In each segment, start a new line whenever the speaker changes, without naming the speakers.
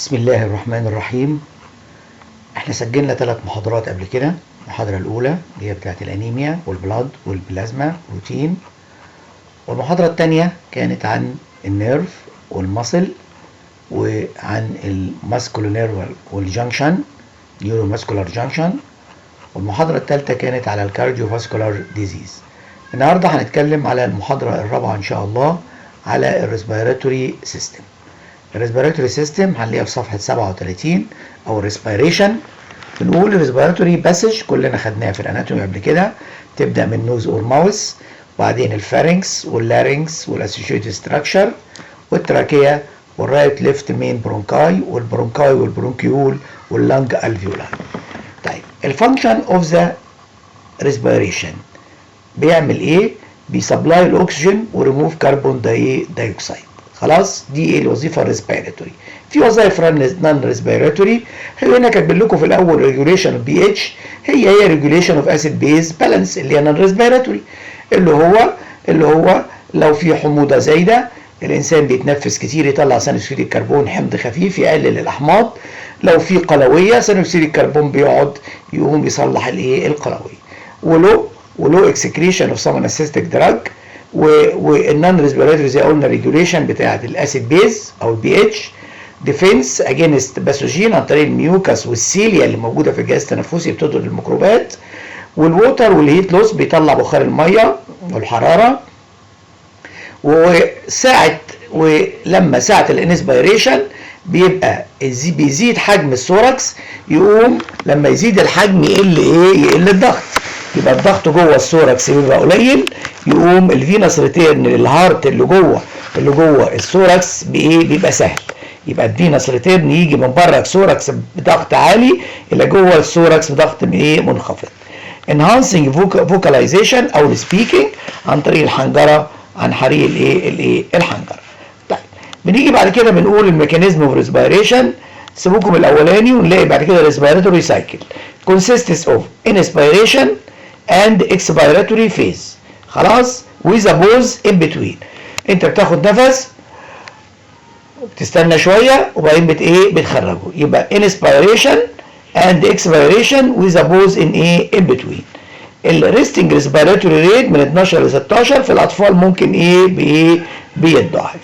بسم الله الرحمن الرحيم. احنا سجلنا 3 محاضرات قبل كده. المحاضرة الأولى اللي هي بتاعت الأنيميا والبلاد والبلازما روتين، والمحاضرة الثانية كانت عن النيرف والمصل وعن الماسكولونيرفال والجنكشن نيورو ماسكولار جنكشن، والمحاضرة الثالثة كانت على الكارديوفاسكولار ديزيز. النهارده هنتكلم على المحاضرة الرابعة إن شاء الله على الريسبيراتوري سيستم. الريسبيراتوري سيستم هنلاقيها في صفحة 37 أو الريسبيريشن. بنقول الريسبيراتوري باسج كلنا خدناها في الاناتومي قبل كده، تبدأ من نوز اور ماوس، وبعدين الفارنكس واللارنكس والاسوشيتد ستراكشر والتراكية والرايت ليفت مين برونكاي والبرونكاي والبرونكيول واللنج الفيولاي. طيب الفانكشن اوف ذا ريسبيريشن بيعمل ايه؟ بيسبلاي الاكسجين وريموف كربون دايوكسيد. خلاص، دي ايه الوظيفه الريسبيراتوري. في وظائف نون ريسبيراتوري، هي هنا كاتبين لكم في الاول ريجوليشن اوف بي اتش، هي ريجوليشن اوف اسيد بيز بالانس اللي هي نون ريسبيراتوري، اللي هو لو في حموضه زايده الانسان بيتنفس كتير يطلع ثاني اكسيد الكربون، حمض خفيف يقلل الاحماض. لو في قلويه ثاني اكسيد الكربون بيقعد يقوم يصلح الايه القلويه. ولو اكسكريشن اوف سم انستيك دراج. والنون ريسبيراتوري زي قلنا ريجوليشن بتاعت الاسيد بيز او البي اتش، ديفنس اجينست باثوجين عن طريق الميوكاس والسيليا اللي موجوده في الجهاز التنفسي بتطرد الميكروبات، والووتر والهيت لوس بيطلع بخار الميه والحراره. ولما ساعه الانسبيريشن بيبقى بيزيد حجم الثوركس، يقوم لما يزيد الحجم يقل الضغط، يبقى الضغط جوه الثوركس بيبقى قليل، يقوم الفينس ريتيرن للهارت اللي جوه الثوركس بيبقى سهل. يبقى الفينس ريتيرن يجي من بره الثوركس بضغط عالي الى جوه الثوركس بضغط منخفض. enhancing vocalization او speaking عن طريق الحنجره، عن طريق الحنجره. طيب بنيجي بعد كده بنقول الميكانيزم اوف ريسبيريشن. سيبوكم الاولاني ونلاقي بعد كده ريسبيراتوري سايكل consists of inspiration and expiratory phase. خلاص، with a pause in between. انت بتاخد نفس بتستنى شويه وبعدين بتخرجه، يبقى inspiration and expiration with a pause in between. الريستنج ريسبيراتوري ريت من 12 ل 16 في الاطفال ممكن بيتضاعف.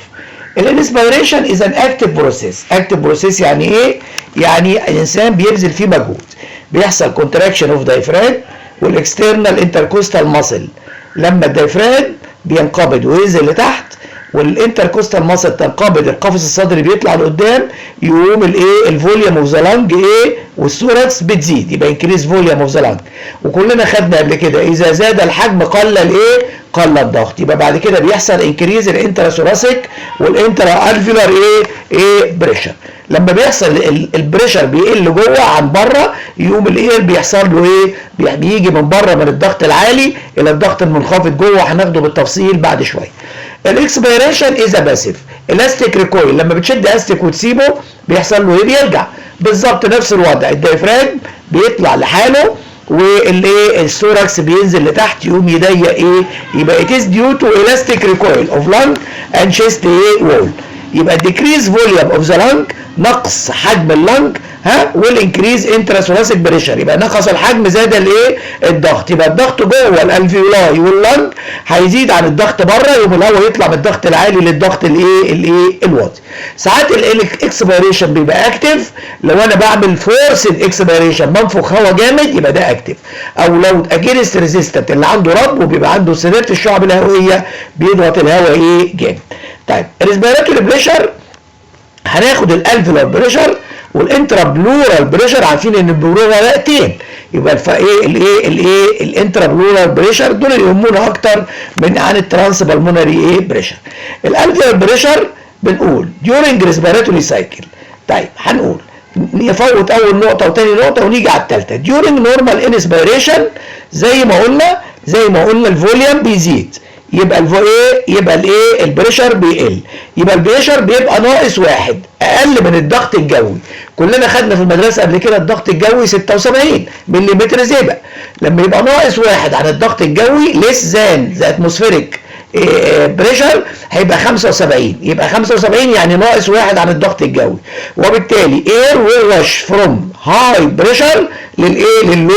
الانسبيريشن از ان اكتيف بروسيس. اكتيف بروسيس يعني ايه؟ يعني الانسان بيبذل فيه مجهود، بيحصل كونتراكشن اوف دايفراج والاكسترنال انتركوستال ماسل. لما الدايفراج بينقبض وينزل لتحت والانتركوستال ماسل تنقبض، القفص الصدري بيطلع لقدام، يقوم الفوليوم اوف ذا لانج والثوركس بتزيد، يبقى انكريز فوليوم اوف ذا لانج. وكلنا خدنا قبل كده اذا زاد الحجم قل قل الضغط، يبقى بعد كده بيحصل انكريز الانتراسوراسيك والانترا الفيولار بريشر. لما بيحصل البريشر بيقل جوه عن بره، يقوم الاير بيحصل له بيجي من بره من الضغط العالي الى الضغط المنخفض جوه، هناخده بالتفصيل بعد شويه. الاكسبيريشن از باسيف. الاستيك ريكويل، لما بتشد استيك وتسيبه بيحصل له بيرجع بالظبط نفس الوضع. الدايفراج بيطلع لحاله والثوركس بينزل لتحت يقوم يضيق يبقى it is due to elastic recoil of lung and chest wall. يبقى decrease volume of the lung، نقص حجم اللنج والانكريز انتراسوراسيك بريشر، يبقى نقص الحجم زاد الضغط. يبقى الضغط جوه الالفيولاي واللنج هيزيد عن الضغط بره، يقوم الهواء يطلع من الضغط العالي للضغط الواطي. ساعات الاكسبيريشن بيبقى اكتف، لو انا بعمل فورسد اكسبيريشن بنفخ هواء جامد يبقى ده اكتف، او لو اجينست ريزيستنت اللي عنده رطب وبيبقى عنده انسداد في الشعب الهوائيه بيضغط الهواء جامد. طيب الريسبيراتوري بريشر هناخد الالفيولار بريشر والانترا بلورال بريشر. عارفين ان البلورال رئتين، يبقى الانترا بلورال بريشر دول اللي يهمونا اكتر عن الترانس بالمونري بريشر. الالفيولار بريشر بنقول during respiratory cycle. طيب هنقول نفوت اول نقطه وثاني نقطه ونيجي على الثالثه. during normal inspiration زي ما قلنا الفوليوم بيزيد، يبقى البريشر بيقل، يبقى البريشر بيبقى ناقص 1 اقل من الضغط الجوي. كلنا خدنا في المدرسه قبل كده الضغط الجوي 76 ملم زئبق. لما يبقى ناقص 1 عن الضغط الجوي less than the atmospheric بريشر هيبقى 75. يبقى 75 يعني ناقص 1 عن الضغط الجوي، وبالتالي اير ويل رش فروم هاي بريشر لللو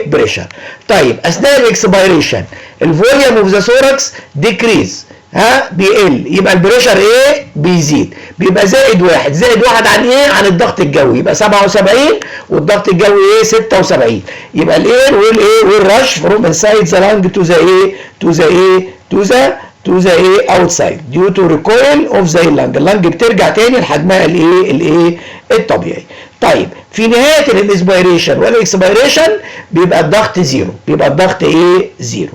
بريشر. طيب اثناء الاكسبيريشن الفوليوم اوف ذا ثوركس ديكريز، بيقل، يبقى البريشر بيزيد، بيبقى زائد 1. زائد 1 عن عن الضغط الجوي، يبقى 77 والضغط الجوي 76. يبقى الاير ويل رش فروم انسايد ذا لانج تو ذا اوتسايد ديو تو ريكويل اوف ذا اللانج بترجع تاني لحجمها الطبيعي. طيب في نهايه الانسبيريشن والاكسبيريشن بيبقى الضغط زيرو، زيرو.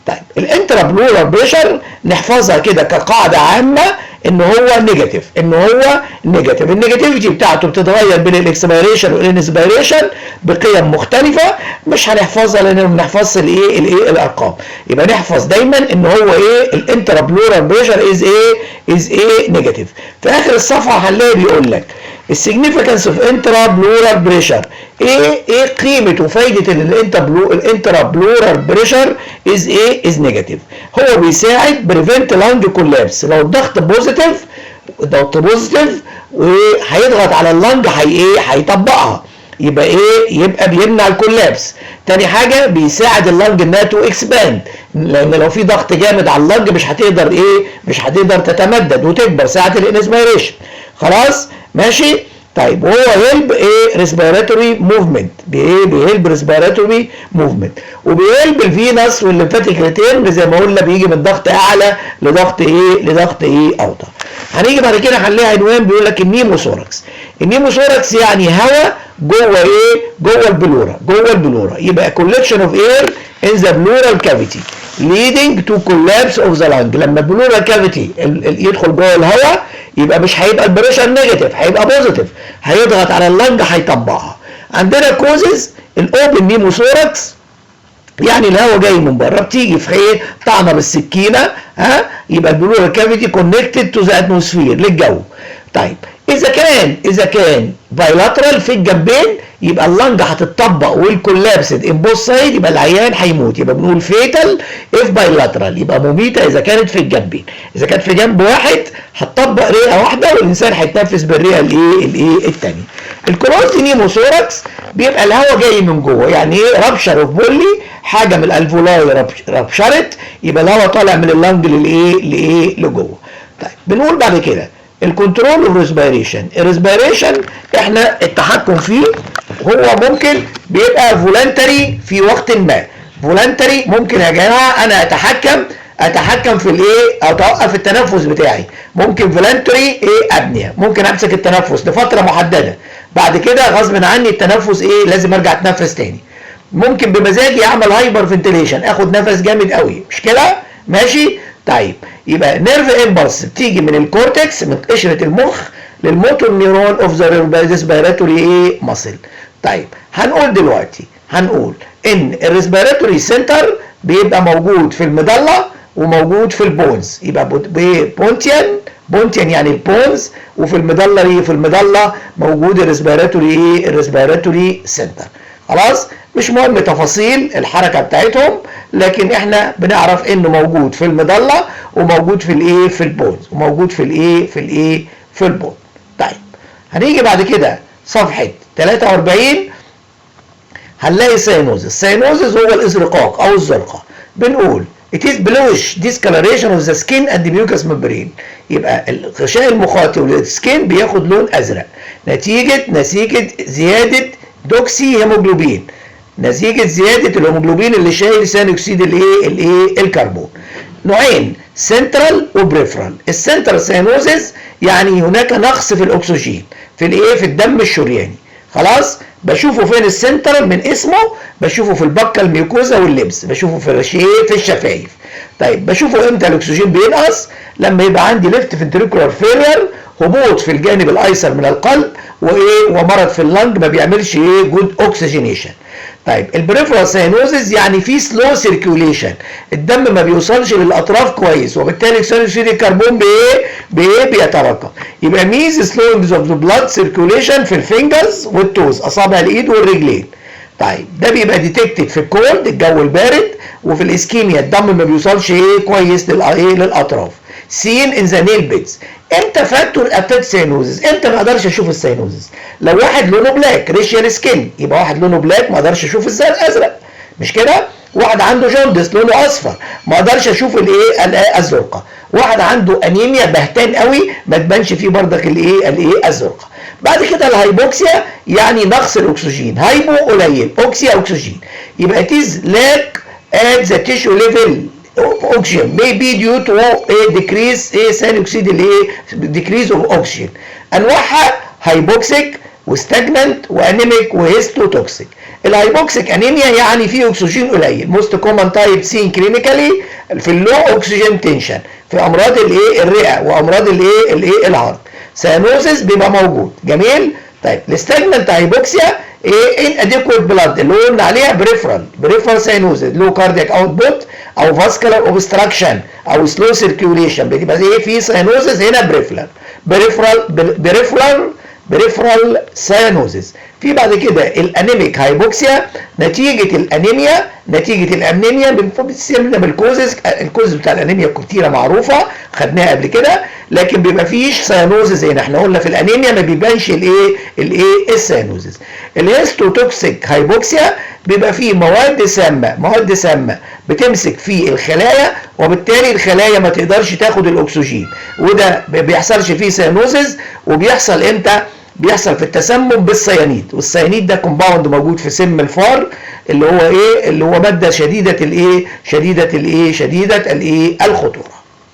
طيب الانترا بلورال بريشر نحفظها كده كقاعده عامه ان هو نيجاتيف، النيجاتيفيتي بتاعته بتتغير بين الاكسبيريشن والانسبيريشن بقيم مختلفه، مش هنحفظها لان ما بنحفظش الارقام. يبقى نحفظ دايما ان هو الانترا بلورال بريشر از نيجاتيف. في اخر الصفحه هنلاقي بيقول لك السيجنيفيكانس اوف انترا بلورال بريشر، ايه قيمه وفايده الانترا بلورال بريشر از نيجاتيف. هو بيساعد بريفنت لانج كولابس. لو الضغط بوزيتيف وهيضغط على اللانج هيطبقها، يبقى بيمنع الكولابس. تاني حاجه بيساعد اللانج انها تو اكسباند، لان لو في ضغط جامد على اللانج مش هتقدر تتمدد وتكبر ساعه الانسبيريشن. خلاص ماشي. طيب وهو هيلب ريسبيراتوري موفمنت، بيهلب ريسبيراتوري موفمنت، وبيهلب الفينس والليمفاتيك ريتيرن زي ما قلنا، بيجي من ضغط اعلى لضغط اوطى. هنيجي بعد كده هنلاقي عنوان بيقول لك النيموثوركس. النيموثوركس يعني هواء جوه البلورة. يبقى collection of air in the pleural cavity leading to collapse of the lung. لما البلورال كافيتي يدخل جوه الهواء يبقى مش هيبقى البريشر نيجاتيف، هيبقى بوزيتيف، هيضغط على اللنج هيطبقها. عندنا كوزز الاوبن نيموثوركس، يعني الهواء جاي من بره، بتيجي في طعنه بالسكينه، يبقى البلورال كافيتي كونكتد تو ذا اتموسفير للجو. طيب اذا كان بايلاترال في الجنبين يبقى اللنج هتتطبق والكولابسد ان بوث سايد، يبقى العيان هيموت. يبقى بنقول فيتال اف بايلاترال، يبقى مميته اذا كانت في الجنبين. اذا كانت في جنب واحد هتطبق رئه واحده والانسان هيتنفس بالرئه الثانيه. الكلوزد نيموثوركس بيبقى الهواء جاي من جوه، يعني رابشر اوف بولي، حاجه من الالفولاي رابشرت، يبقى الهواء طالع من اللنج لجوه. طيب بنقول بعد كده الكنترول اوف ريسبيريشن. الريسبيريشن احنا التحكم فيه هو ممكن بيبقى فولنتري في وقت ما. فولنتري ممكن يا جماعه انا اتحكم في او اوقف التنفس بتاعي. ممكن فولنتري ابنيه، ممكن امسك التنفس لفتره محدده، بعد كده غصب عني التنفس لازم ارجع اتنفس تاني. ممكن بمزاجي اعمل هايبر فنتيليشن، اخد نفس جامد قوي، مش كده؟ ماشي. طيب يبقى نيرف امبلس بتيجي من الكورتكس، من قشره المخ، للموتور نيرون اوف ذا ريسبيراتوري ماسل. طيب هنقول دلوقتي ان الريسبيراتوري سنتر بيبقى موجود في المظله وموجود في البونز، يبقى بونتيان يعني البونز، وفي المظله موجود الريسبيراتوري سنتر. خلاص مش مهم تفاصيل الحركه بتاعتهم، لكن احنا بنعرف انه موجود في المظله وموجود في البونز وموجود في البون. طيب هنيجي بعد كده صفحه 43 هنلاقي الساينوزس هو الازرقاق او الزرقاء. بنقول it is bluish discoloration of the skin and the mucous membrane. يبقى الغشاء المخاطي والسكين بياخد لون ازرق نتيجه زياده دوكسي هيموجلوبين، نتيجه زياده الهيموجلوبين اللي شايل ثاني اكسيد الكربون. نوعين، سنترال وبريفرال. السنترال ساينوزيس يعني هناك نقص في الاكسجين في الدم الشرياني. خلاص بشوفه فين السنترال من اسمه؟ بشوفه في البكه الميوكوزا واللبس، بشوفه في الشفايف. طيب بشوفه امتى الاكسجين بينقص؟ لما يبقى عندي ليفت فنتريكولار فيلير، هبوط في الجانب الايسر من القلب، ومرض في اللنج ما بيعملش جود اوكسجينيشن. طيب البريفرال ساينوزيس يعني في سلو سيركيوليشن، الدم ما بيوصلش للاطراف كويس، وبالتالي ثاني اكسيد الكربون بيتراكم. يبقى ميز سلوينجز اوف ذا بلاد سيركيوليشن في الفينجرز والتوز، اصابع الايد والرجلين. طيب ده بيبقى ديتكتد في الكولد الجو البارد، وفي الاسكيميا الدم ما بيوصلش كويس للاطراف. سين ان ذا نيل بيدز. امتى فاكتور اتاك ساينوزز؟ امتى ما اقدرش اشوف الساينوزز؟ لو واحد لونه بلاك ريشيال سكين، يبقى واحد لونه بلاك ما اقدرش اشوف الازرق، مش كده؟ واحد عنده جوندس لونه اصفر ما اقدرش اشوف الزرقاء. واحد عنده انيميا بهتان قوي ما تبانش فيه بردك الزرقاء. بعد كده الهايبوكسيا يعني نقص الاكسجين، هايبو قليل، اوكسيا اكسجين، يبقى تيز لاك at the tissue level oxygen may be due to a decrease ثاني اكسيد decrease of oxygen. انواعها هايبوكسيك وستاجنانت وانيميك وهيستوتوكسيك. الهايبوكسيك انيميا يعني فيه اكسجين قليل، موست كومن تايب سين كلينيكالي في اللو اوكسجين تنشن في امراض الرئه وامراض الهارت. سيانوزيس بيبقى موجود. جميل. طيب الستاجنانت هايبوكسيا ان اديكويت بلاد اللي قلنا عليها بريفرال ساينوزيس، لو كاردياك اوتبوت او فاسكولار اوبستراكشن او سلو سيركيوليشن، بتبقى في ساينوزيس هنا بريفرال ساينوزيس. في بعد كده الانيميك هايبوكسيا نتيجه الانيميا بتسمى بالكوزز. الكوزز بتاع الانيميا كتيره معروفه خدناها قبل كده، لكن بيبقى فيش ساينوزيس هنا. احنا قلنا في الانيميا ما بيبانش الساينوزيس. الهيستوتوكسيك هايبوكسيا بيبقى فيه مواد سامه بتمسك في الخلايا، وبالتالي الخلايا ما تقدرش تاخد الاكسجين، وده ما بيحصلش فيه ساينوزيس. وبيحصل امتى؟ بيحصل في التسمم بالصيانيد، والصيانيد ده كومباوند موجود في سم الفار اللي هو ماده شديده الخطوره.